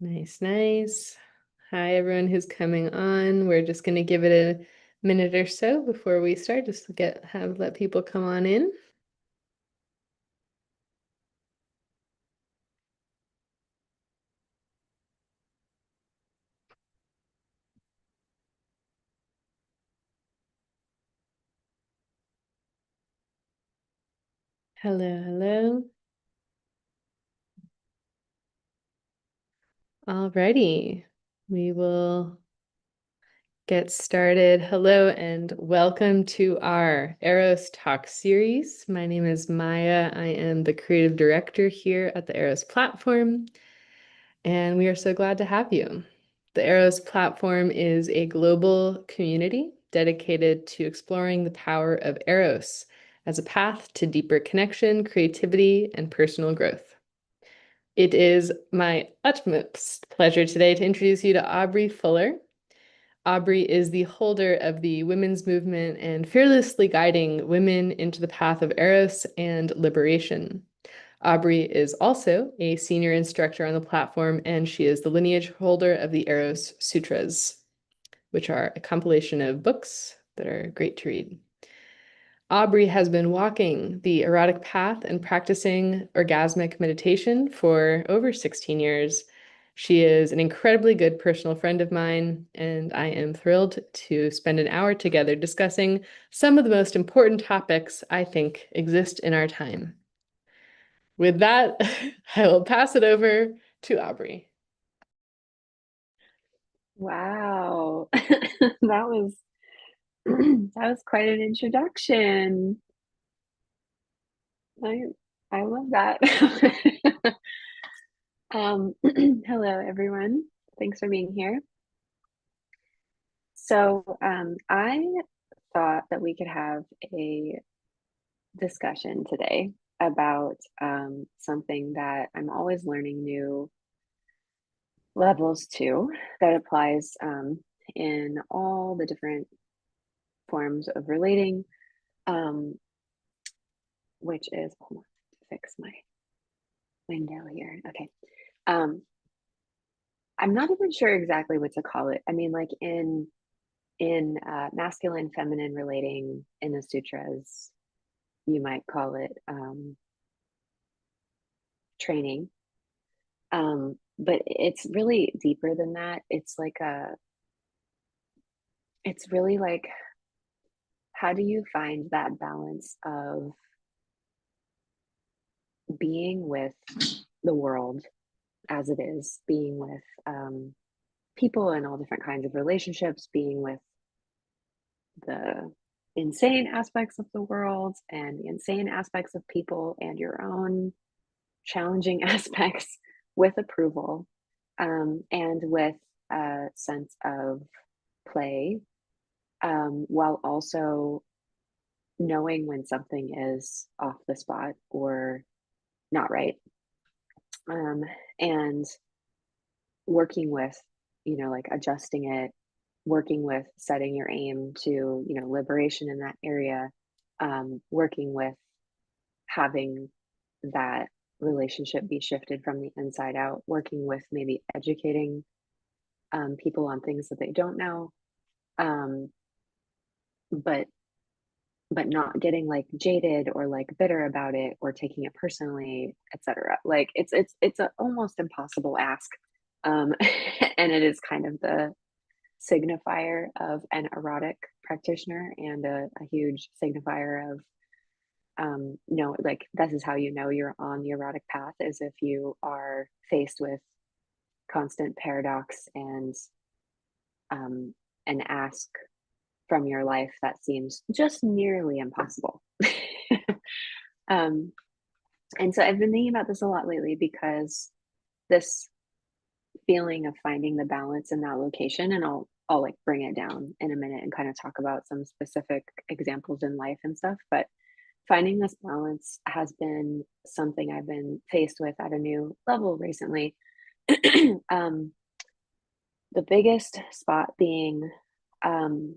Nice, nice. Hi, everyone who's coming on. We're just going to give it a minute or so before we start, just to let people come on in. Hello, hello. Alrighty, we will get started. Hello and welcome to our Eros Talks series. My name is Maya. I am the creative director here at the Eros platform, and we are so glad to have you. The Eros platform is a global community dedicated to exploring the power of Eros as a path to deeper connection, creativity, and personal growth. It is my utmost pleasure today to introduce you to Aubrey Fuller. Aubrey is the holder of the women's movement and fearlessly guiding women into the path of Eros and liberation. Aubrey is also a senior instructor on the platform, and she is the lineage holder of the Eros Sutras, which are a compilation of books that are great to read. Aubrey has been walking the erotic path and practicing orgasmic meditation for over 16 years. She is an incredibly good personal friend of mine, and I am thrilled to spend an hour together discussing some of the most important topics I think exist in our time. With that, I will pass it over to Aubrey. Wow. That was that was quite an introduction. I I love that. Hello everyone. Thanks for being here. I thought that we could have a discussion today about something that I'm always learning new levels to that applies in all the different forms of relating, um, which is, hold on, fix my window here. Okay. Um, I'm not even sure exactly what to call it. I mean, like in masculine, feminine relating in the sutras, you might call it training. But it's really deeper than that. It's really like, how do you find that balance of being with the world as it is, being with people and all different kinds of relationships, being with the insane aspects of the world and the insane aspects of people and your own challenging aspects with approval, and with a sense of play, while also knowing when something is off the spot or not right, um, and working with, like adjusting it, working with setting your aim to, liberation in that area, working with having that relationship be shifted from the inside out, working with maybe educating people on things that they don't know, um, but not getting like jaded or like bitter about it or taking it personally, etc. Like it's a almost impossible ask, and it is kind of the signifier of an erotic practitioner and a huge signifier of no, like this is how you know you're on the erotic path, is if you are faced with constant paradox and an ask from your life that seems just nearly impossible. um, and so I've been thinking about this a lot lately because this feeling of finding the balance in that location, and I'll like bring it down in a minute and kind of talk about some specific examples in life and stuff, but finding this balance has been something I've been faced with at a new level recently. um, the biggest spot being um,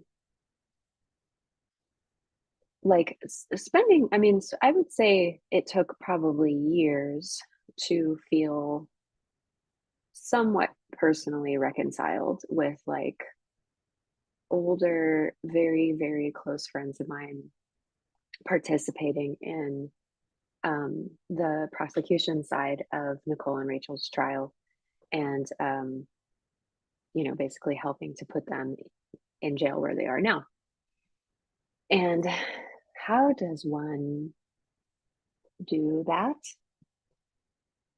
like spending, I mean, I would say it took probably years to feel somewhat personally reconciled with like older, very, very close friends of mine participating in the prosecution side of Nicole and Rachel's trial, and basically helping to put them in jail where they are now. And how does one do that?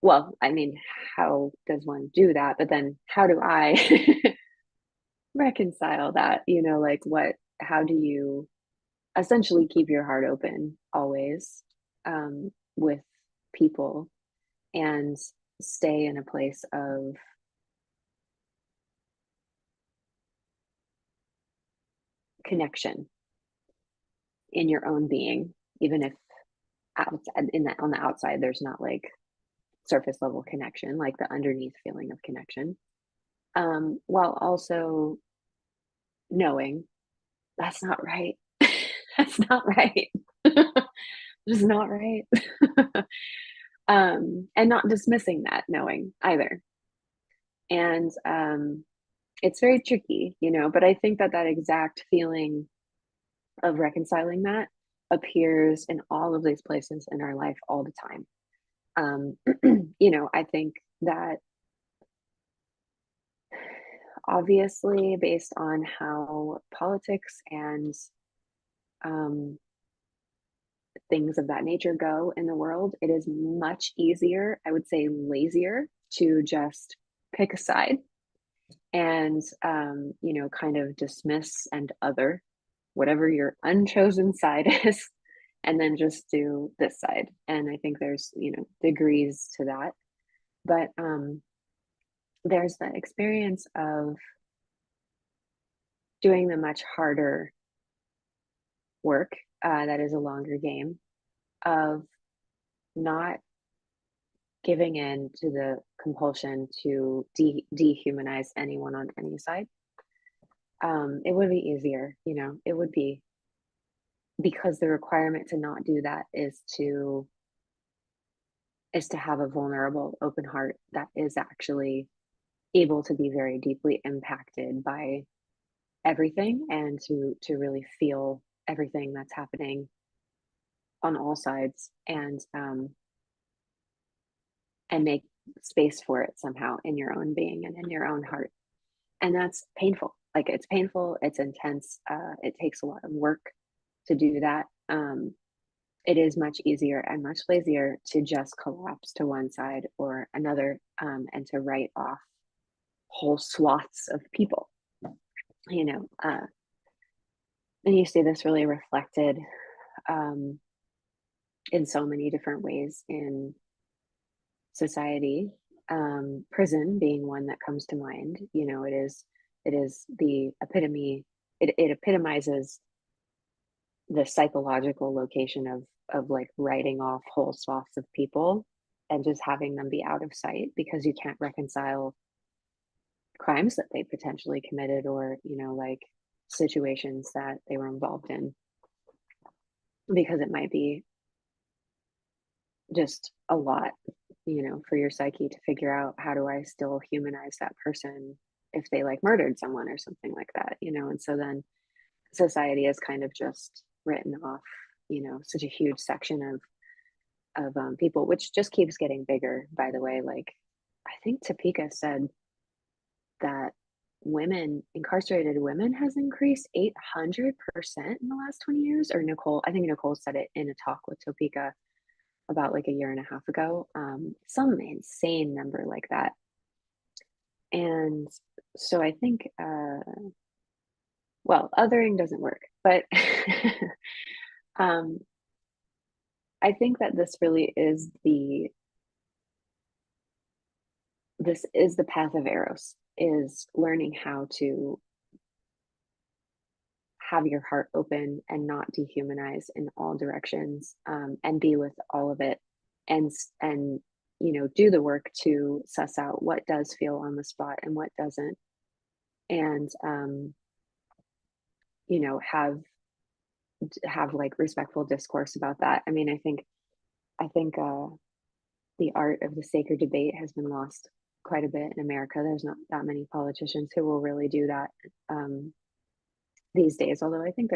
Well, I mean, how does one do that? But then how do I reconcile that? Like how do you essentially keep your heart open always, with people, and stay in a place of connection in your own being, even if outside on the outside there's not like surface level connection, like the underneath feeling of connection, while also knowing that's not right. That's not right. It's not right. And not dismissing that knowing either. And it's very tricky, but I think that that exact feeling of reconciling that appears in all of these places in our life all the time. I think that obviously, based on how politics and um, things of that nature go in the world, it is much easier, I would say lazier, to just pick a side and, kind of dismiss and other whatever your unchosen side is, and then just do this side. And I think there's, degrees to that. But there's the experience of doing the much harder work, that is a longer game, of not giving in to the compulsion to dehumanize anyone on any side. It would be easier, it would be, because the requirement to not do that is to have a vulnerable, open heart that is actually able to be very deeply impacted by everything, and to really feel everything that's happening on all sides, and make space for it somehow in your own being and in your own heart. And that's painful. Like, it's painful, it's intense, it takes a lot of work to do that. It is much easier and much lazier to just collapse to one side or another, and to write off whole swaths of people, you know. And you see this really reflected, um, in so many different ways in society. Prison being one that comes to mind. It is the epitome. It epitomizes the psychological location of like writing off whole swaths of people and just having them be out of sight because you can't reconcile crimes that they potentially committed, or like situations that they were involved in, because it might be just a lot, for your psyche to figure out, how do I still humanize that person if they like murdered someone or something like that. And so then society has kind of just written off, such a huge section of people, which just keeps getting bigger, by the way. Like, I think Topeka said that incarcerated women has increased 800% in the last 20 years. Or I think Nicole said it in a talk with Topeka about like a year and a half ago, some insane number like that. And so I think, well, othering doesn't work, but um, I think that this is the path of Eros, is learning how to have your heart open and not dehumanize in all directions, and be with all of it, and do the work to suss out what does feel on the spot and what doesn't, and have like respectful discourse about that. I mean, I think the art of the sacred debate has been lost quite a bit in America. There's not that many politicians who will really do that these days, although I think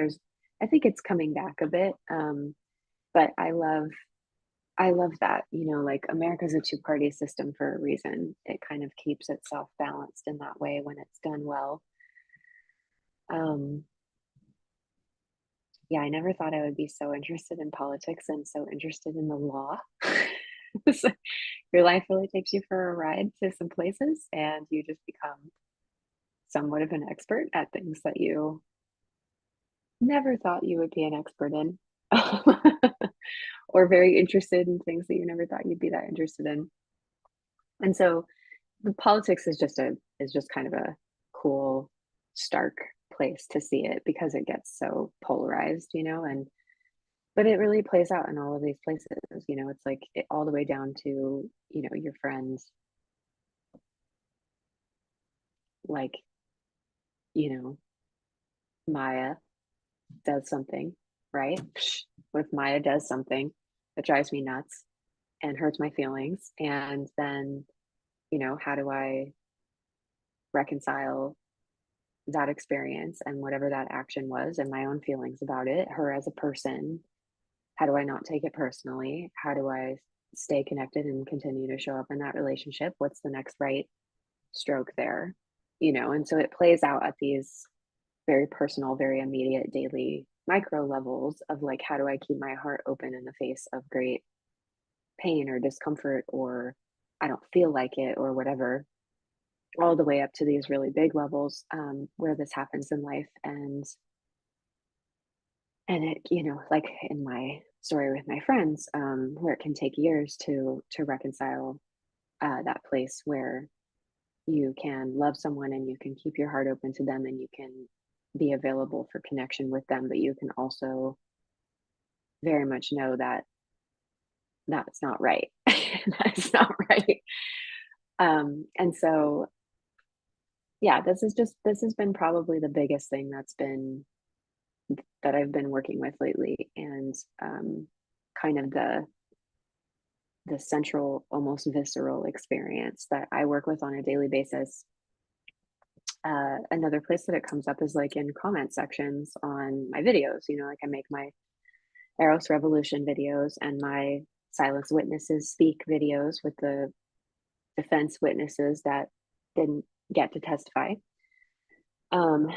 it's coming back a bit. But I love that, like America's a two-party system for a reason. It kind of keeps itself balanced in that way when it's done well. Um, yeah, I never thought I would be so interested in politics and so interested in the law. So your life really takes you for a ride to some places, and you just become somewhat of an expert at things that you never thought you would be an expert in. Or very interested in things that you never thought you'd be that interested in. And so the politics is just kind of a cool, stark place to see it because it gets so polarized, and but it really plays out in all of these places. It's like all the way down to, your friends, like, you know, Maya does something, right? What if Maya does something that drives me nuts and hurts my feelings? And then, how do I reconcile that experience and whatever that action was and my own feelings about it, her as a person? How do I not take it personally? How do I stay connected and continue to show up in that relationship? What's the next right stroke there? And so it plays out at these very personal, very immediate daily micro levels of like, how do I keep my heart open in the face of great pain or discomfort, or I don't feel like it, or whatever, all the way up to these really big levels where this happens in life. And it, like in my story with my friends, where it can take years to reconcile that place where you can love someone and you can keep your heart open to them and you can be available for connection with them, but you can also very much know that that's not right. That's not right. And so, yeah, this has been probably the biggest thing that I've been working with lately, and kind of the central, almost visceral experience that I work with on a daily basis. Another place that it comes up is like in comment sections on my videos. Like I make my Eros Revolution videos and my Silence Witnesses Speak videos with the defense witnesses that didn't get to testify. Um,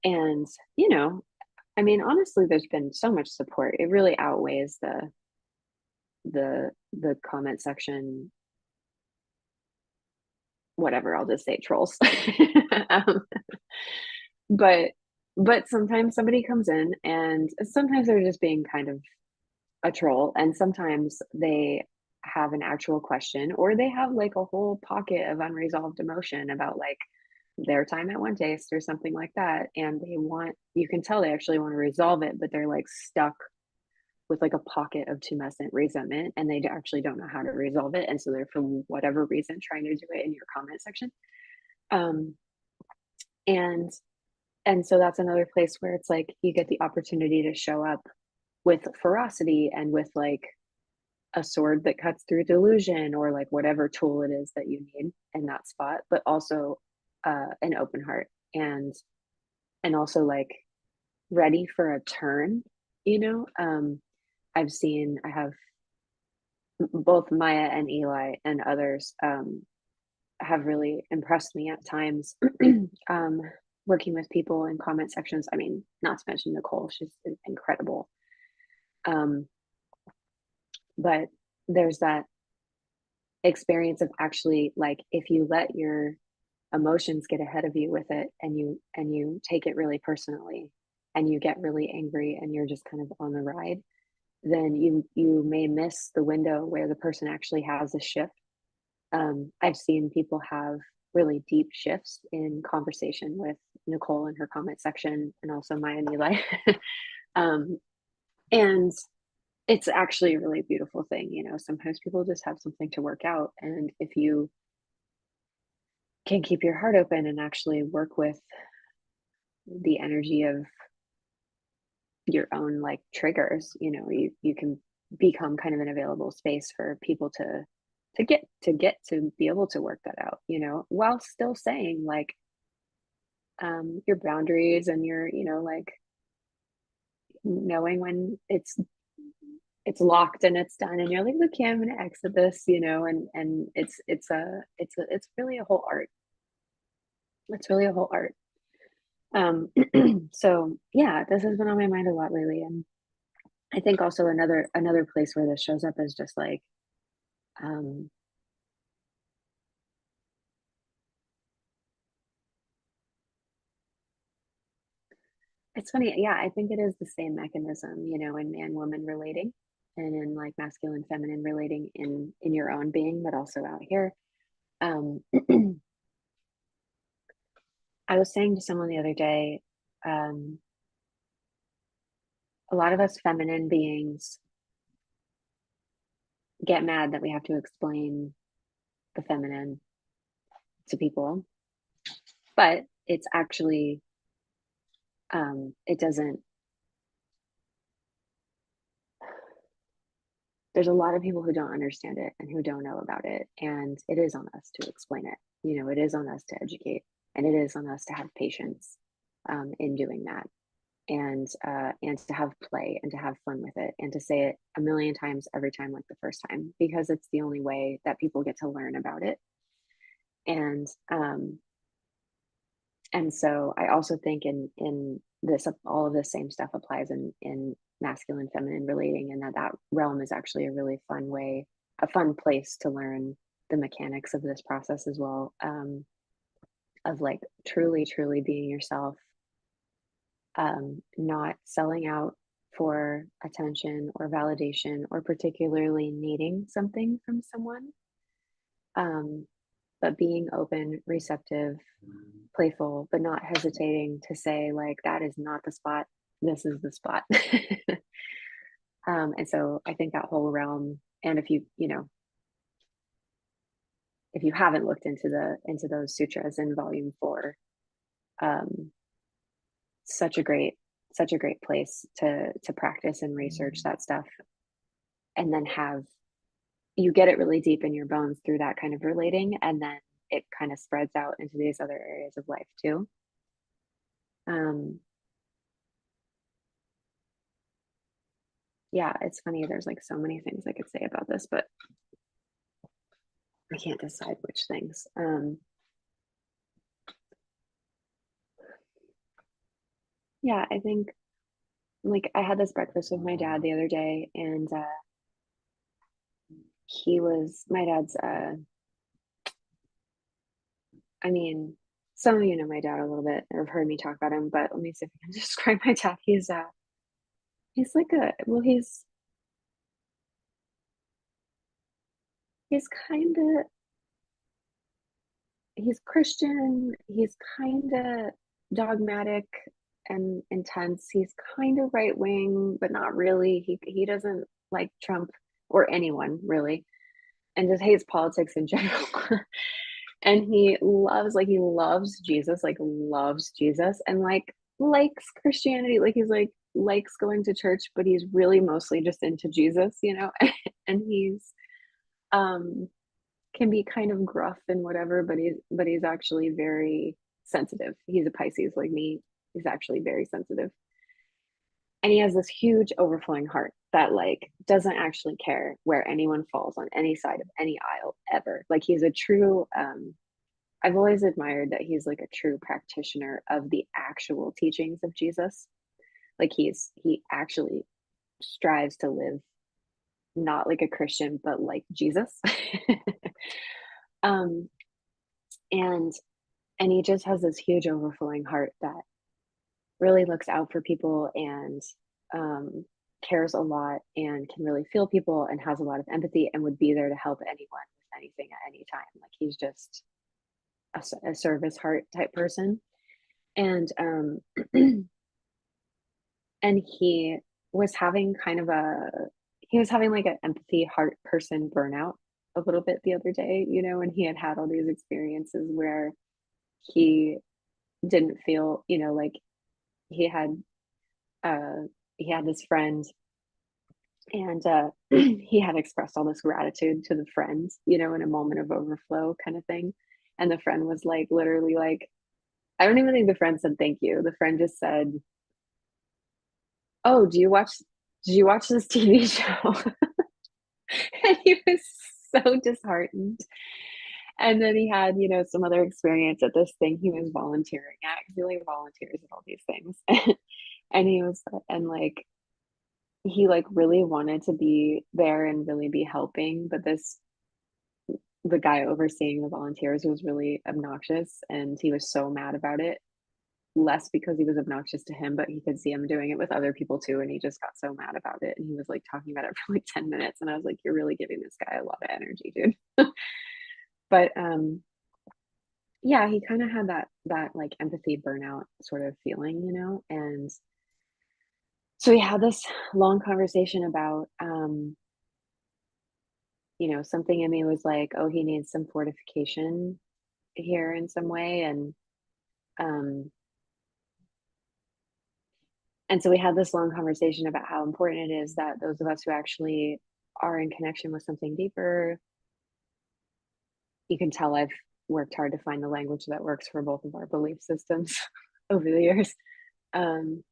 and I mean, honestly, there's been so much support. It really outweighs the comment section, whatever, I'll just say trolls. um, but sometimes somebody comes in and sometimes they're just being kind of a troll, and sometimes they have an actual question, or they have like a whole pocket of unresolved emotion about like their time at one taste or something like that, and you can tell they actually want to resolve it, but they're like stuck with like a pocket of tumescent resentment, and they actually don't know how to resolve it, and so they're, for whatever reason, trying to do it in your comment section. um and so that's another place where it's like you get the opportunity to show up with ferocity and with like a sword that cuts through delusion, or like whatever tool it is that you need in that spot, but also an open heart, and also like ready for a turn. I have both Maya and Eli and others have really impressed me at times. um, Working with people in comment sections. I mean, not to mention Nicole, she's incredible. Um, but there's that experience of actually, like, if you let your emotions get ahead of you with it, and you take it really personally, and you get really angry and you're just kind of on the ride, then you may miss the window where the person actually has a shift. I've seen people have really deep shifts in conversation with Nicole in her comment section, and also Maya and Eli. um, and it's actually a really beautiful thing. Sometimes people just have something to work out, and if you can keep your heart open and actually work with the energy of your own like triggers, you can become kind of an available space for people to be able to work that out, while still saying like your boundaries and your, like knowing when it's locked and it's done and you're like, okay, I'm gonna exit this, and it's really a whole art. It's really a whole art. So yeah, this has been on my mind a lot lately. And I think also another place where this shows up is just like um it's funny, yeah, I think it is the same mechanism, in man woman relating and in like masculine feminine relating in your own being, but also out here. Um I was saying to someone the other day, um a lot of us feminine beings get mad that we have to explain the feminine to people, but it's actually it doesn't there's a lot of people who don't understand it and who don't know about it, and it is on us to explain it. It is on us to educate, and it is on us to have patience in doing that, and to have play and to have fun with it and to say it a million times every time like the first time, because it's the only way that people get to learn about it. And um and so I also think in this, all of the same stuff applies in masculine feminine relating, and that realm is actually a really fun way, a fun place to learn the mechanics of this process as well, of like truly being yourself, not selling out for attention or validation or particularly needing something from someone, um, but being open, receptive, playful, but not hesitating to say, like, that is not the spot. This is the spot. And so I think that whole realm, and if you haven't looked into those sutras in volume 4, um, such a great place to practice and research that stuff, and then have you get it really deep in your bones through that kind of relating, and then it kind of spreads out into these other areas of life too. Um, yeah, it's funny. There's like so many things I could say about this, but I can't decide which things. Yeah, I think like I had this breakfast with my dad the other day, and my dad's. I mean, some of you know my dad a little bit or have heard me talk about him, but let me see if I can describe my dad. He's like a well, he's kind of he's Christian. He's kind of dogmatic and intense. He's kind of right wing, but not really. He doesn't like Trump or anyone really, and just hates politics in general. And he loves Jesus, like loves Jesus, and like likes Christianity. Like he's like likes going to church, but he's really mostly just into Jesus. And he's um can be kind of gruff and whatever, but he's actually very sensitive. He's a Pisces like me. He's actually very sensitive. And he has this huge overflowing heart that like doesn't actually care where anyone falls on any side of any aisle ever. Like he's a true I've always admired that he's like a true practitioner of the actual teachings of Jesus. Like he actually strives to live not like a Christian, but like Jesus. um, and and he just has this huge overflowing heart that really looks out for people, and um, cares a lot and can really feel people and has a lot of empathy and would be there to help anyone with anything at any time. Like he's just a service heart type person. And and was having kind of a he was having like an empathy heart person burnout a little bit the other day, and he had all these experiences where he didn't feel, like he had uh he had this friend And he had expressed all this gratitude to the friend, in a moment of overflow kind of thing. And the friend was like, literally, like, I don't even think the friend said thank you. The friend just said, "Oh, did you watch this TV show?" And he was so disheartened. And then he had, some other experience at this thing he was volunteering at, because he like volunteers at all these things. And he was, and like, he like really wanted to be there and really be helping, but the guy overseeing the volunteers was really obnoxious, and he was so mad about it. Less because he was obnoxious to him, but he could see him doing it with other people too, and he just got so mad about it, and he was like talking about it for like 10 minutes, and I was like, you're really giving this guy a lot of energy, dude. But yeah, he kind of had that like empathy burnout sort of feeling, and so we had this long conversation about something in me was like, oh, he needs some fortification here in some way. Um and so we had this long conversation about how important it is that those of us who actually are in connection with something deeper, you can tell I've worked hard to find the language that works for both of our belief systems over the years. um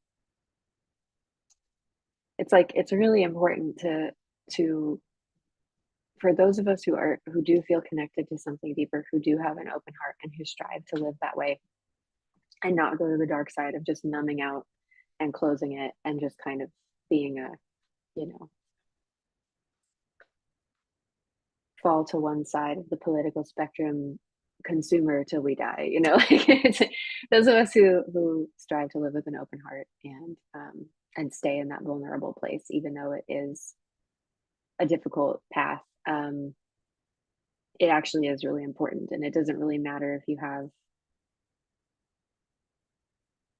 it's like it's really important to for those of us who do feel connected to something deeper, who do have an open heart and who strive to live that way and not go to the dark side of just numbing out and closing it and just kind of being a, you know, fall to one side of the political spectrum consumer till we die, those of us who strive to live with an open heart and stay in that vulnerable place, even though it is a difficult path. It actually is really important, and it doesn't really matter if you have,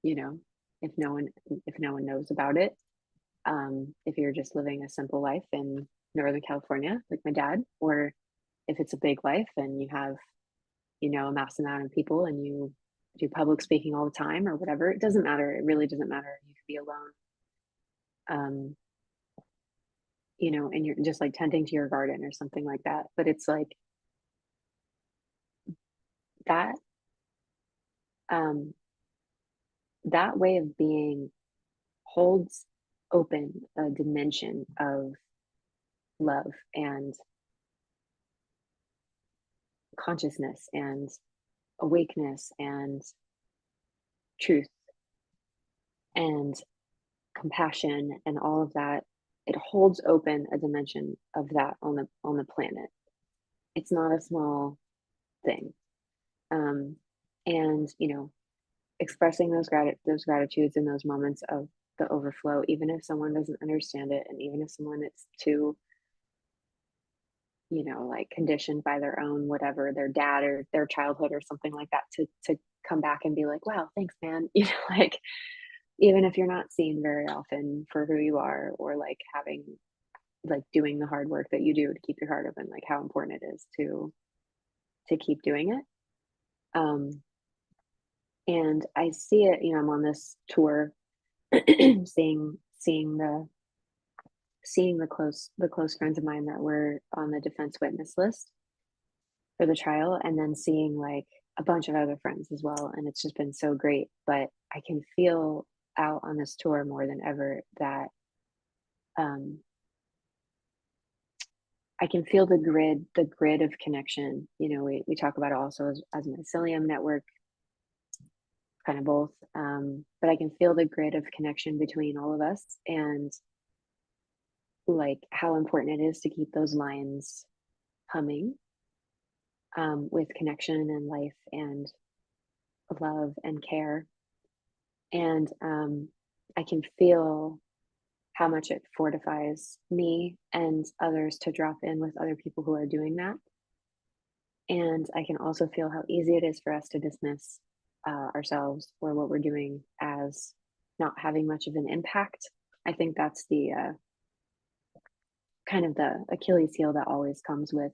you know, if no one knows about it. If you're just living a simple life in Northern California, like my dad, or if it's a big life and you have, a mass amount of people and you do public speaking all the time or whatever, it doesn't matter. It really doesn't matter. You could be alone, um, and you're just like tending to your garden or something like that. But it's like that, um, that way of being holds open a dimension of love and consciousness and awakeness and truth and compassion and all of that. It holds open a dimension of that on the planet. It's not a small thing. um, and expressing those gratitudes in those moments of the overflow, even if someone doesn't understand it, and even if someone is too, like conditioned by their own whatever, their dad or their childhood or something like that, to come back and be like, wow, thanks, man. Like, even if you're not seen very often for who you are, or like having, like, doing the hard work that you do to keep your heart open, like how important it is to keep doing it. um and I see it, I'm on this tour, seeing the close friends of mine that were on the defense witness list for the trial, and then seeing like a bunch of other friends as well, and it's just been so great. But I can feel out on this tour more than ever that, um I can feel the grid of connection. We talk about it also as mycelium network, kind of both. But I can feel the grid of connection between all of us, and like how important it is to keep those lines humming, with connection and life and love and care. And I can feel how much it fortifies me and others to drop in with other people who are doing that. And I can also feel how easy it is for us to dismiss ourselves or what we're doing as not having much of an impact. I think that's the kind of the Achilles heel that always comes with,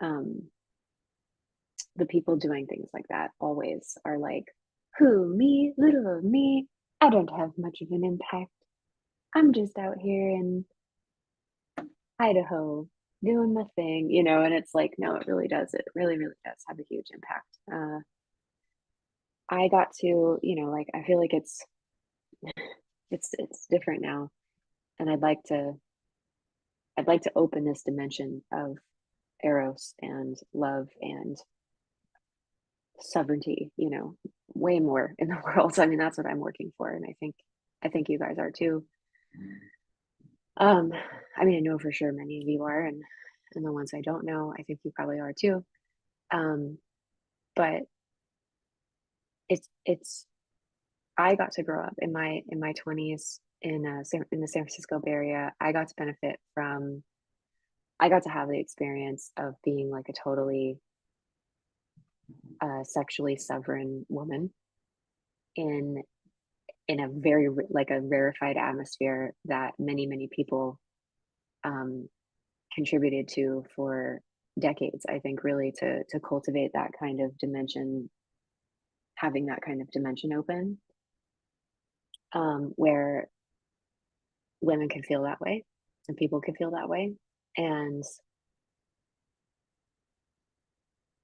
um, the people doing things like that. Always are like, who, me, little of me? I don't have much of an impact. I'm just out here in Idaho doing my thing, you know, and it's like, no, it really does. It really, really does have a huge impact. I got to, you know, like I feel like it's different now. And I'd like to open this dimension of Eros and love and sovereignty, you know, way more in the world. I mean, that's what I'm working for. And I think you guys are too. Um, I mean, I know for sure many of you are, and the ones I don't know, I think you probably are too. Um, but it's I got to grow up in my 20s in in the San Francisco Bay Area. I got to have the experience of being like a totally sexually sovereign woman in a very like a rarefied atmosphere that many people um, contributed to for decades. I think really to cultivate that kind of dimension, having that kind of dimension open, where women can feel that way and people can feel that way, and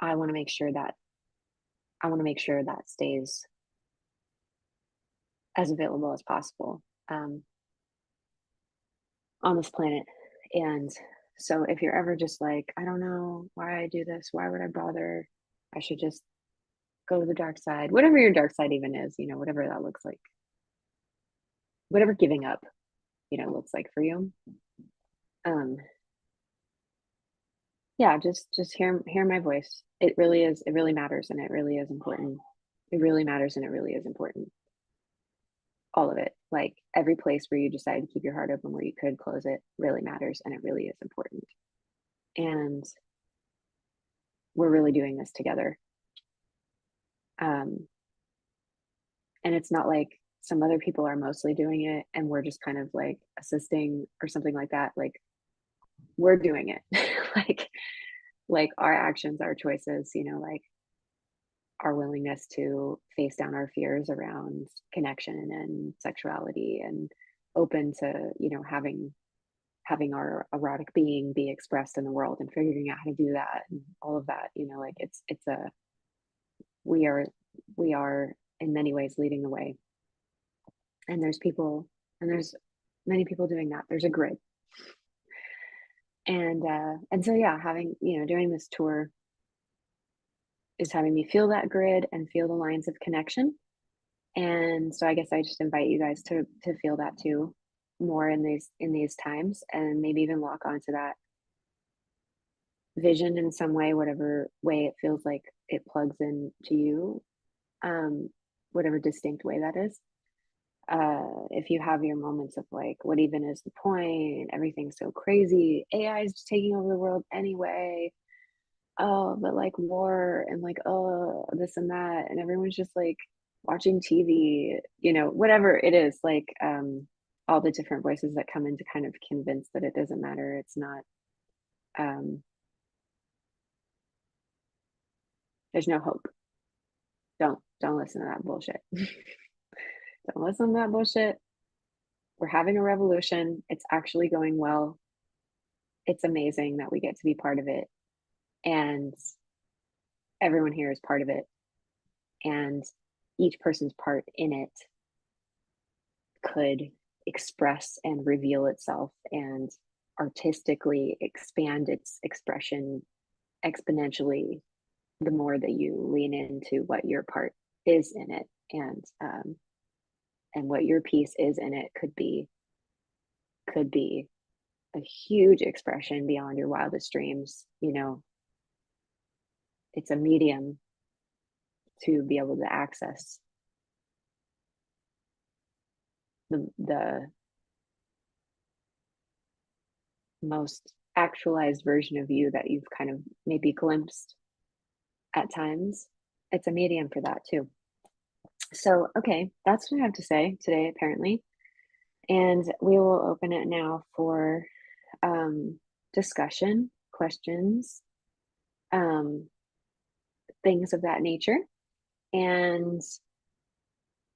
I want to make sure that stays as available as possible um, on this planet. And so if you're ever just like, I don't know why I do this, why would I bother? I should just go to the dark side, whatever your dark side even is, you know, whatever that looks like, whatever giving up, you know, looks like for you. Um, yeah, just hear my voice. It really matters and it really is important. It really matters and it really is important. All of it. Like every place where you decide to keep your heart open where you could close it really matters and it really is important. And we're really doing this together. Um, and it's not like some other people are mostly doing it and we're just kind of like assisting or something like that. Like we're doing it. like like our actions, our choices, you know, like our willingness to face down our fears around connection and sexuality and open to, you know, having our erotic being be expressed in the world and figuring out how to do that and all of that, you know, like it's a we are we are in many ways leading the way. And there's many people doing that. There's a grid. And so yeah, having, you know, doing this tour is having me feel that grid and feel the lines of connection. And so I guess I just invite you guys to feel that too more in these times and maybe even lock onto that vision in some way, whatever way it feels like it plugs in to you, um, whatever distinct way that is. If you have your moments of like, what even is the point? Everything's so crazy. AI is taking over the world anyway. Oh, but like war and like, oh, this and that. And everyone's just like watching TV, you know, whatever it is, like all the different voices that come in to kind of convince that it doesn't matter. It's not, um, there's no hope. Don't listen to that bullshit. Don't listen to that bullshit. We're having a revolution. It's actually going well. It's amazing that we get to be part of it. And everyone here is part of it. And each person's part in it could express and reveal itself and artistically expand its expression exponentially the more that you lean into what your part is in it and what your piece is in it could be a huge expression beyond your wildest dreams. You know, it's a medium to be able to access the most actualized version of you that you've kind of maybe glimpsed at times. It's a medium for that too. So, okay, that's what I have to say today, apparently. And we will open it now for discussion, questions, um, things of that nature. And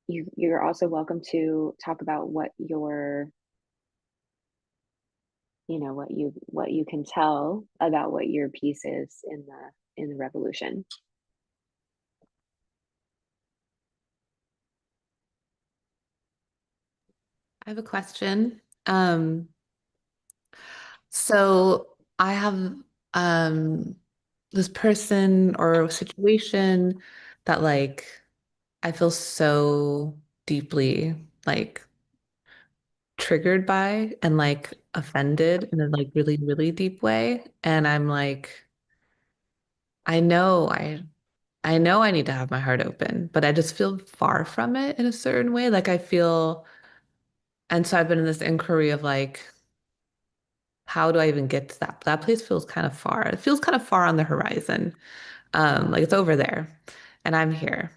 you're also welcome to talk about what your what you can tell about what your piece is in the revolution. I have a question. So I have um this person or situation that like I feel so deeply like triggered by and like offended in a like really, really deep way. And I'm like, I know I know I need to have my heart open, but I just feel far from it in a certain way. Like I feel, and so I've been in this inquiry of like, how do I even get to that? That place feels kind of far. It feels kind of far on the horizon. Like it's over there and I'm here.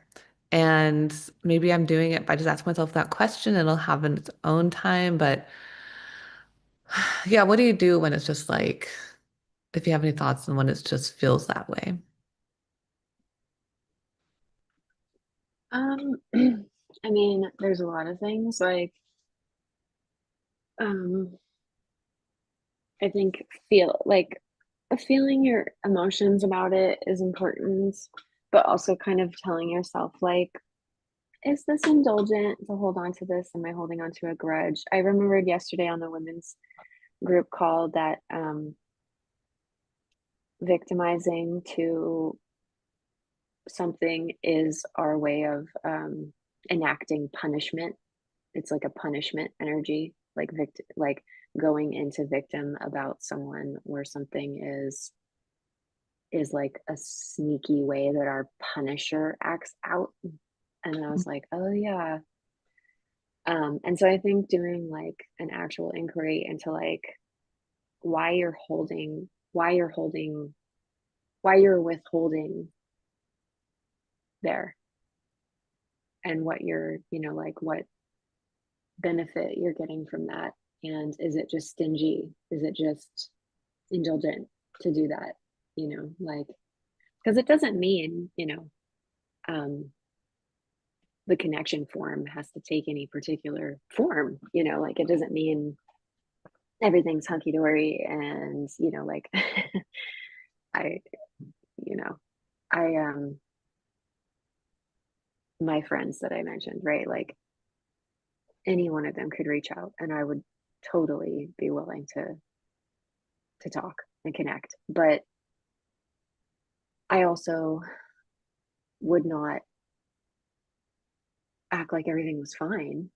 And maybe I'm doing it by just asking myself that question. It'll have in its own time. But yeah, what do you do when it's just like, if you have any thoughts on when it just feels that way? um I mean, there's a lot of things like um I think feeling your emotions about it is important, but also kind of telling yourself like, is this indulgent to hold on to this? Am I holding on to a grudge? I remembered yesterday on the women's group call that victimizing to something is our way of enacting punishment. It's like a punishment energy, like going into victim about someone where something is like a sneaky way that our punisher acts out. And I was like, oh yeah. And so I think doing like an actual inquiry into like why you're holding, why you're withholding there, and what you're, like what benefit you're getting from that. And is it just stingy? Is it just indulgent to do that? Like, because it doesn't mean, um, the connection form has to take any particular form, like it doesn't mean everything's hunky dory and, like I, you know, I my friends that I mentioned, right? Like any one of them could reach out and I would totally be willing to talk and connect. But I also would not act like everything was fine,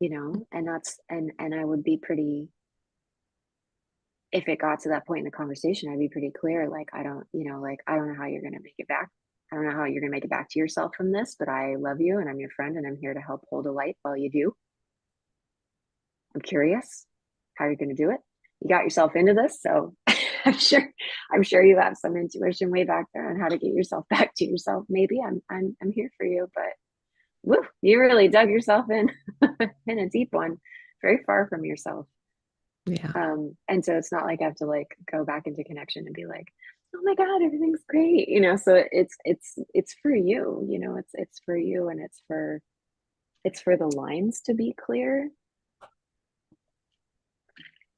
and I would be pretty, if it got to that point in the conversation, I'd be pretty clear, like, I don't, like, I don't know how you're going to make it back. I don't know how you're going to make it back to yourself from this, but I love you and I'm your friend and I'm here to help hold a light while you do. I'm curious how you're going to do it. You got yourself into this, so I'm sure you have some intuition way back there on how to get yourself back to yourself. Maybe I'm here for you, but woo, you really dug yourself in in a deep one, very far from yourself. Yeah. And so it's not like I have to like go back into connection and be like, oh my God, everything's great, so it's for you, it's for you, and it's for the lines to be clear.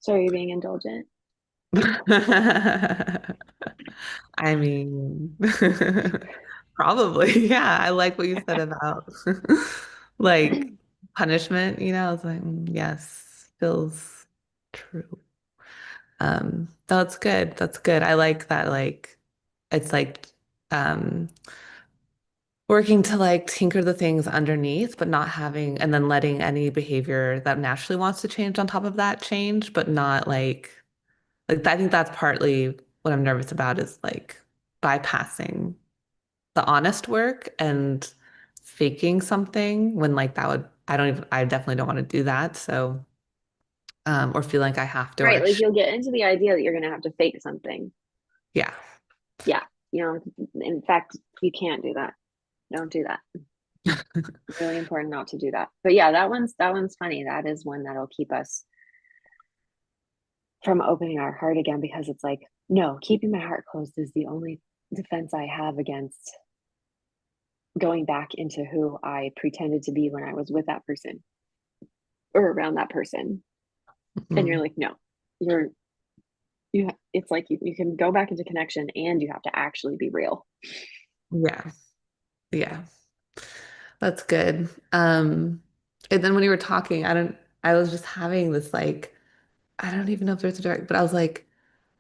So are you being indulgent? I mean, probably. Yeah. I like what you said about like punishment, I was like, yes, feels true. That's good. That's good. I like that, like, it's like um working to like tinker the things underneath, but not having, and then letting any behavior that naturally wants to change on top of that change, but not like I think that's partly what I'm nervous about is like bypassing the honest work and faking something when like that would, I definitely don't want to do that. So, or feel like I have to, or Right, I like should. you'll get into the idea that you're going to have to fake something. Yeah. Yeah, in fact, you can't do that. Don't do that. Really important not to do that. But yeah, that one's funny. That is one that'll keep us from opening our heart again, because it's like, no, keeping my heart closed is the only defense I have against going back into who I pretended to be when I was with that person or around that person. And you're Mhm. like, no, you're it's like you can go back into connection and you have to actually be real. Yeah. Yeah. That's good. And then when you were talking, I was just having this like, I don't even know if there's a direct, but I was like,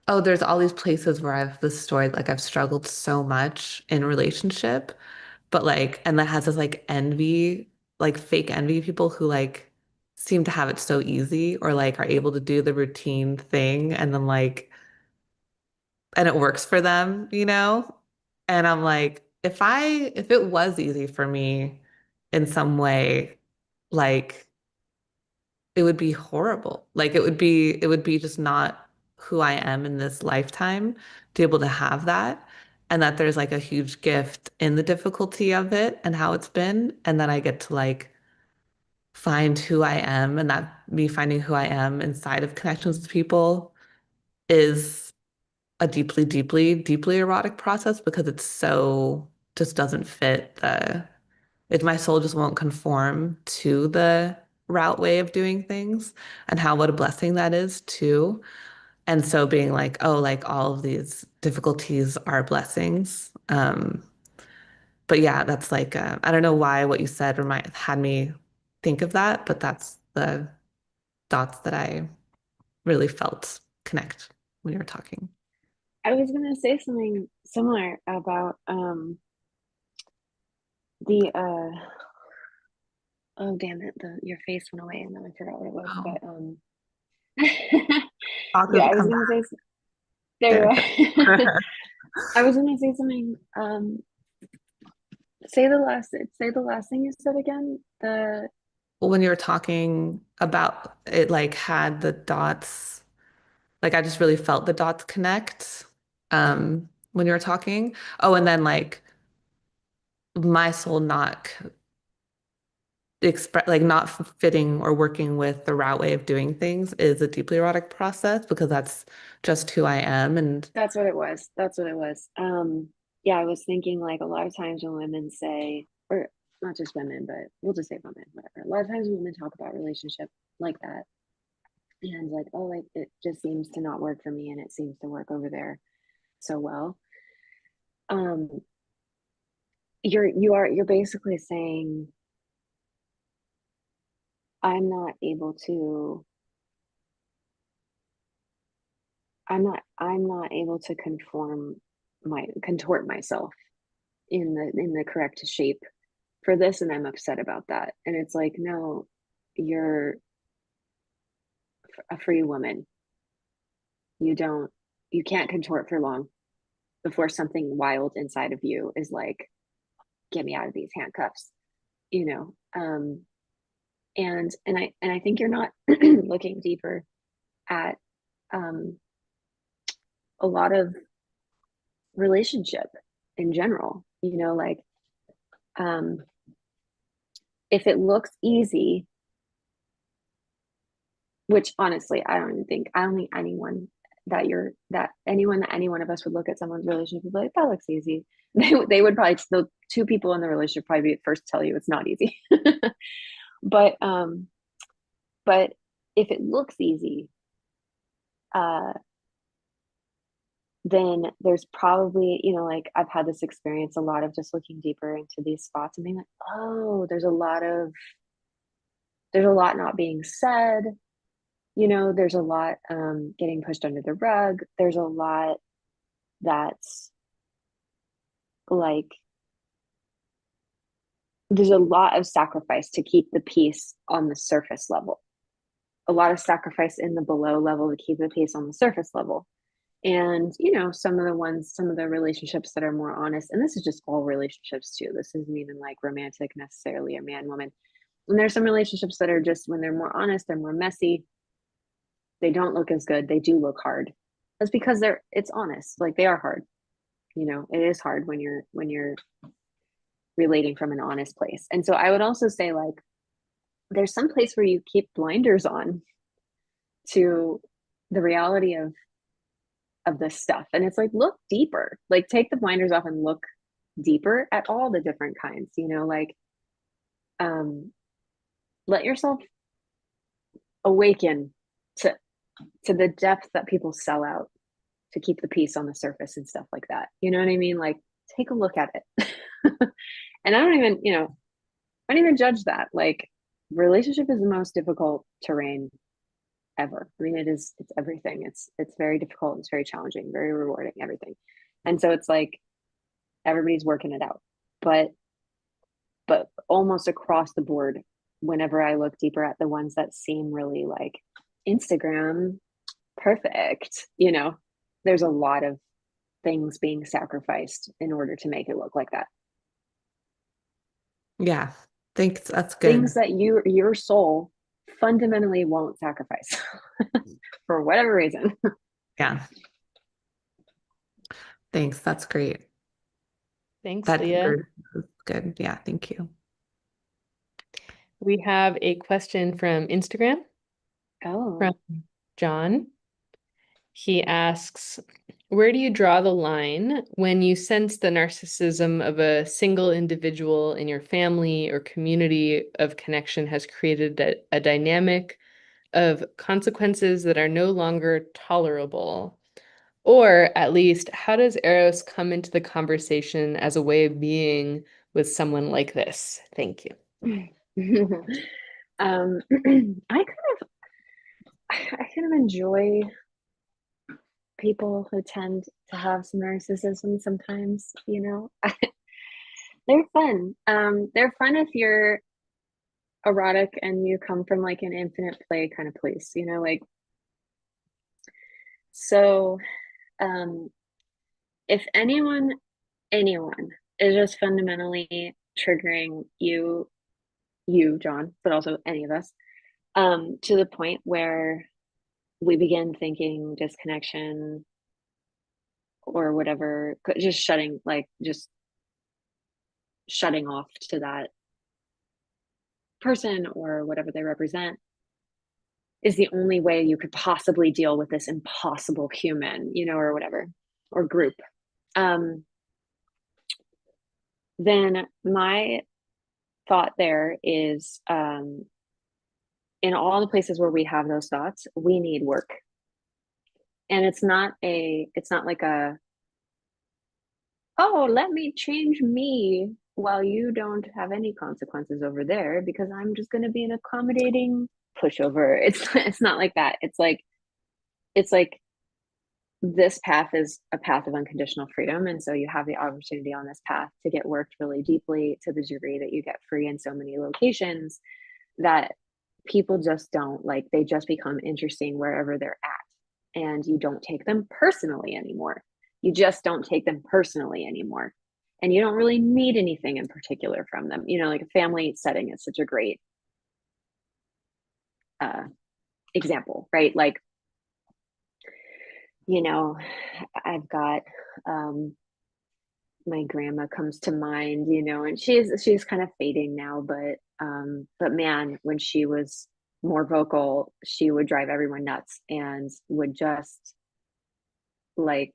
oh, there's all these places where I've this story, like I've struggled so much in relationship, but like, and that has this like envy, like fake envy people who like seem to have it so easy or like are able to do the routine thing and then like, and it works for them, you know? And I'm like, if it was easy for me in some way, like it would be horrible. Like it would be just not who I am in this lifetime to be able to have that. And that there's like a huge gift in the difficulty of it and how it's been. And that I get to like find who I am and that me finding who I am inside of connections with people is a deeply, deeply, deeply erotic process because it's so just doesn't fit my soul just won't conform to the route way of doing things and how what a blessing that is too. And so being like, oh, like all of these difficulties are blessings. But yeah, that's like I don't know why what you said had me think of that, but that's the thoughts that I really felt connect when you were talking. I was gonna say something similar about the oh damn it, the your face went away and then I forgot what it was. Oh, But talk yeah, of I was come gonna back say there there. you go. I was gonna say something. Say the last thing you said again. The When you were talking about it, like had the dots, like I just really felt the dots connect when you were talking. Oh, and then like my soul not express like not fitting or working with the route way of doing things is a deeply erotic process because that's just who I am. And That's what it was. That's what it was. Yeah, I was thinking like a lot of times when women say, or not just women, but we'll just say women, whatever. A lot of times when women talk about relationship like that, and like, oh, like it just seems to not work for me, and it seems to work over there so well. Um, you're basically saying I'm not able to. I'm not able to contort myself in the correct shape for this, and I'm upset about that. And it's like, no, you're a free woman. You don't you can't contort for long before something wild inside of you is like, get me out of these handcuffs, you know. And I think you're not looking deeper at um a lot of relationship in general, you know, like um if it looks easy, which honestly, I don't think anyone that anyone that any one of us would look at someone's relationship and be like, that looks easy. They would probably, the two people in the relationship probably be first to tell you it's not easy. but but if it looks easy, uh then there's probably, you know, like I've had this experience a lot of just looking deeper into these spots and being like, oh, there's a lot not being said, you know, there's a lot getting pushed under the rug, there's a lot that's like there's a lot of sacrifice to keep the peace on the surface level, a lot of sacrifice in the below level to keep the peace on the surface level. And you know, some of the relationships that are more honest, and this is just all relationships too, this isn't even like romantic necessarily or man woman, and there's some relationships that are just, when they're more honest, they're more messy, they don't look as good, they do look hard. That's because it's honest, like they are hard, you know, it is hard when you're relating from an honest place. And so I would also say, like, there's some place where you keep blinders on to the reality of this stuff. And it's like, look deeper, like take the blinders off and look deeper at all the different kinds, you know, like um let yourself awaken to to the depth that people sell out to keep the peace on the surface and stuff like that. You know what I mean? Like, take a look at it. And I don't even, I don't even judge that. Like, relationship is the most difficult terrain ever. I mean, it's everything. It's very difficult. It's very challenging, very rewarding, everything. And so it's like everybody's working it out. But almost across the board, whenever I look deeper at the ones that seem really like Instagram perfect, there's a lot of things being sacrificed in order to make it look like that. Yeah, thanks. That's Things good. that your soul fundamentally won't sacrifice for whatever reason. Yeah, thanks. That's great. Thanks, That's Leah. good. Yeah, thank you. We have a question from Instagram from Oh. John. He asks, where do you draw the line when you sense the narcissism of a single individual in your family or community of connection has created a dynamic of consequences that are no longer tolerable? Or at least, how does Eros come into the conversation as a way of being with someone like this? Thank you. I kind of enjoy people who tend to have some narcissism sometimes, they're fun. They're fun if you're erotic and you come from like an infinite play kind of place, like so um if anyone is just fundamentally triggering you, John, but also any of us, to the point where we begin thinking disconnection or whatever, just shutting off to that person or whatever they represent is the only way you could possibly deal with this impossible human, or whatever, or group. Then my thought there is, in all the places where we have those thoughts, we need work. And it's not like oh, let me change me while you don't have any consequences over there because I'm just going to be an accommodating pushover. It's not like that. It's like this path is a path of unconditional freedom, and so you have the opportunity on this path to get worked really deeply to the degree that you get free in so many locations that people just don't like. They just become interesting wherever they're at, and you don't take them personally anymore. You just don't take them personally anymore, and you don't really need anything in particular from them. Like a family setting is such a great example, right? Like, I've got my grandma comes to mind, and she's kind of fading now, but man, when she was more vocal, she would drive everyone nuts and would just like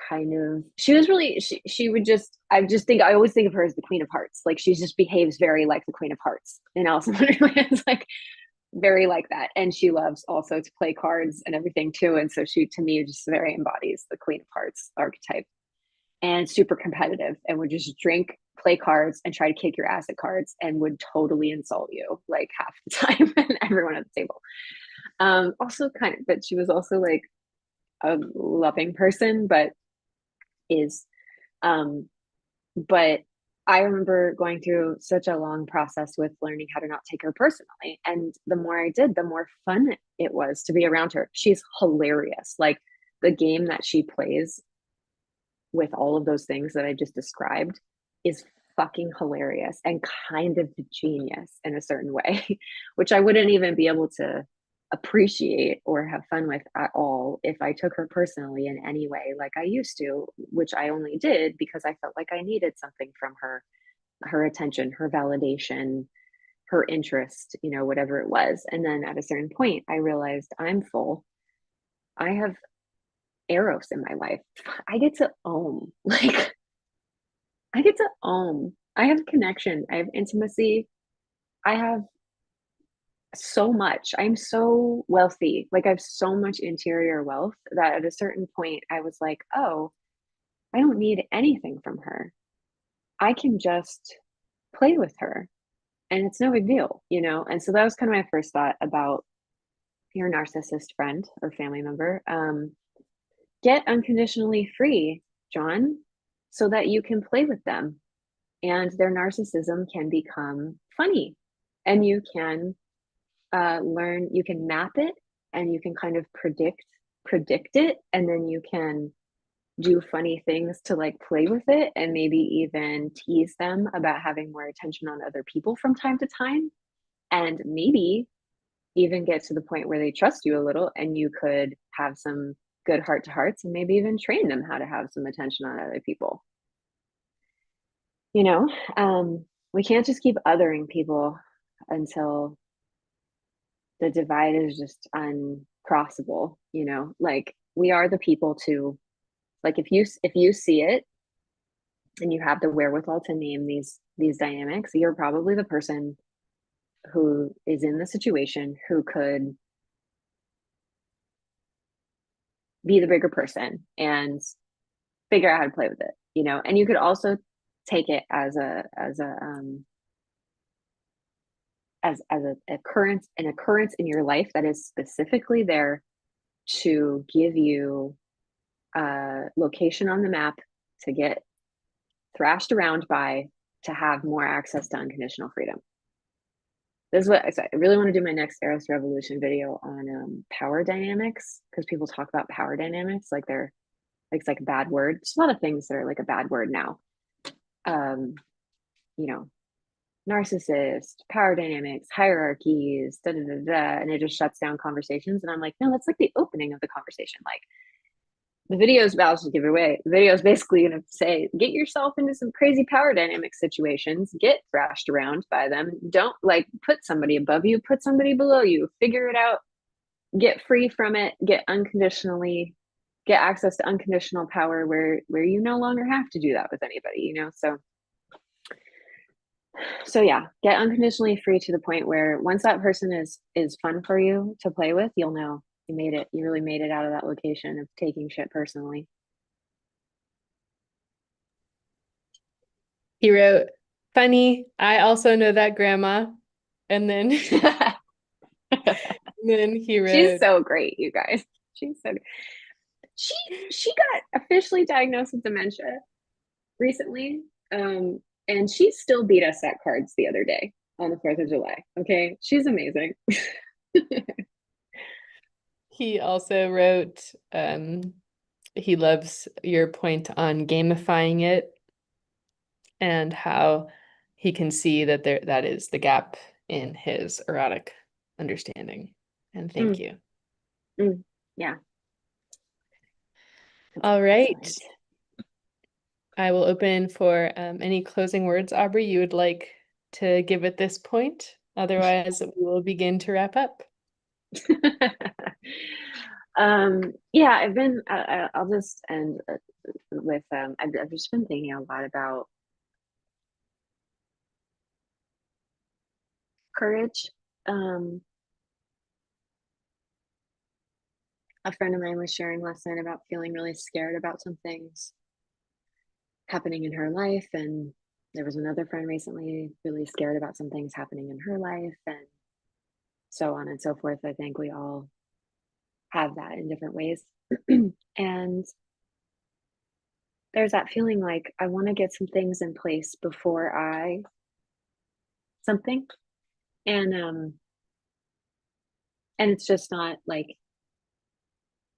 kind of she was really she would just I always think of her as the Queen of Hearts. Like, she just behaves very like the Queen of Hearts in Alice in Wonderland. It's like very like that. And she loves also to play cards and everything too. And so she, to me, just very embodies the Queen of Hearts archetype, and super competitive, and would just drink, play cards, and try to kick your ass at cards, and would totally insult you like half the time and everyone at the table. Also kind of, but she was also like a loving person, is um but I remember going through such a long process with learning how to not take her personally. And the more I did, the more fun it was to be around her. She's hilarious. Like, the game that she plays with all of those things that I just described is fucking hilarious and kind of genius in a certain way, which I wouldn't even be able to appreciate or have fun with at all if I took her personally in any way like I used to, which I only did because I felt like I needed something from her attention, her validation, her interest, whatever it was. And then at a certain point, I realized I'm full. I have Eros in my life. I get to own. Like, I get to own. I have connection. I have intimacy. I have so much. I'm so wealthy. Like I have so much interior wealth that at a certain point I was like, oh, I don't need anything from her. I can just play with her and it's no big deal, you know? And so that was kind of my first thought about your narcissist friend or family member. Get unconditionally free, John, so that you can play with them and their narcissism can become funny and you can learn, you can map it and you can kind of predict it, and then you can do funny things to like play with it and maybe even tease them about having more attention on other people from time to time, and maybe even get to the point where they trust you a little and you could have some good heart to hearts and maybe even train them how to have some attention on other people. You know, we can't just keep othering people until the divide is just uncrossable, you know, like we are the people to, like if you see it and you have the wherewithal to name these dynamics, you're probably the person who is in the situation who could be the bigger person and figure out how to play with it, you know. And you could also take it as a occurrence, an occurrence in your life that is specifically there to give you a location on the map to get thrashed around by, to have more access to unconditional freedom. This is what I really want to do my next Eros Revolution video on power dynamics, because people talk about power dynamics like they're like it's like a bad word. There's a lot of things that are like a bad word now. You know, narcissist, power dynamics, hierarchies, da da da da, and it just shuts down conversations. And I'm like, no, that's like the opening of the conversation. Like the video is about to give it away. The video is basically going to say, get yourself into some crazy power dynamic situations, get thrashed around by them. Don't like put somebody above you, put somebody below you, figure it out, get free from it, get access to unconditional power where you no longer have to do that with anybody, you know? So yeah, get unconditionally free to the point where once that person is fun for you to play with, you'll know you made it. You really made it out of that location of taking shit personally. He wrote, funny, I also know that grandma. And then, then he She's wrote, so great, you guys. She's so good. She got officially diagnosed with dementia recently. And she still beat us at cards the other day on the 4th of July. Okay. She's amazing. he also wrote, he loves your point on gamifying it and how he can see that that is the gap in his erotic understanding. And thank you. Yeah. That's All right. excellent. I will open for any closing words, Aubrey, you would like to give at this point. Otherwise, we will begin to wrap up. Yeah, I've been, I'll just end with, I've just been thinking a lot about courage. A friend of mine was sharing last night about feeling really scared about some things happening in her life. And there was another friend recently really scared about some things happening in her life, and so on and so forth. I think we all have that in different ways. And there's that feeling like I want to get some things in place before I something. And it's just not like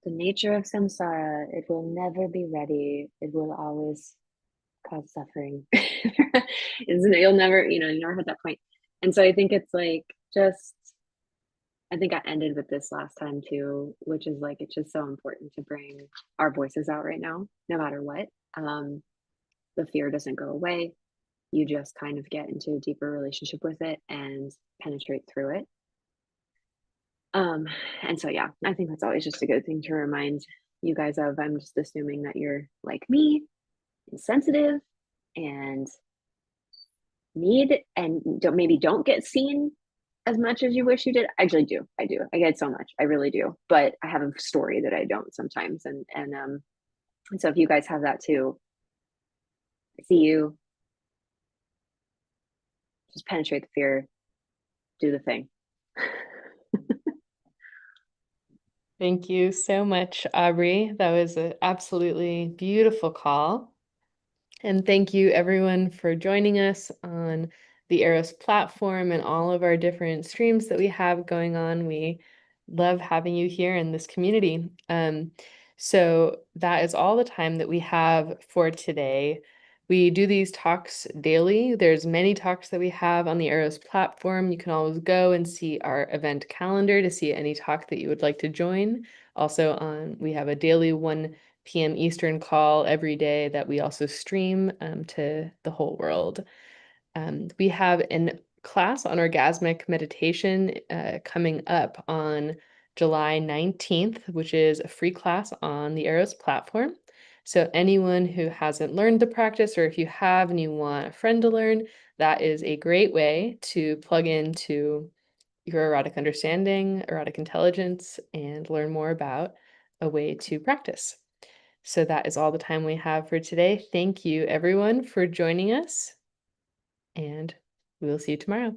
the nature of samsara. It will never be ready. It will always cause suffering. You'll never, you never hit that point. And so I think it's like just, I think I ended with this last time too, which is like it's just so important to bring our voices out right now, no matter what. The fear doesn't go away. You just kind of get into a deeper relationship with it and penetrate through it. And so yeah, I think that's always just a good thing to remind you guys of. I'm just assuming that you're like me and sensitive and need and don't get seen as much as you wish you did? I actually do. I do. I get so much. I really do. But I have a story that I don't sometimes. And so if you guys have that too, I see you. Just penetrate the fear, do the thing. Thank you so much, Aubrey. That was an absolutely beautiful call. And thank you everyone for joining us on the Eros platform and all of our different streams that we have going on. We love having you here in this community. So that is all the time that we have for today. We do these talks daily. There's many talks that we have on the Eros platform. You can always go and see our event calendar to see any talk that you would like to join. Also we have a daily 1 p.m. Eastern call every day that we also stream to the whole world. We have a class on orgasmic meditation coming up on July 19th, which is a free class on the Eros platform. So anyone who hasn't learned the practice, or if you have and you want a friend to learn, that is a great way to plug into your erotic understanding, erotic intelligence, and learn more about a way to practice. So that is all the time we have for today. Thank you everyone for joining us, and we will see you tomorrow.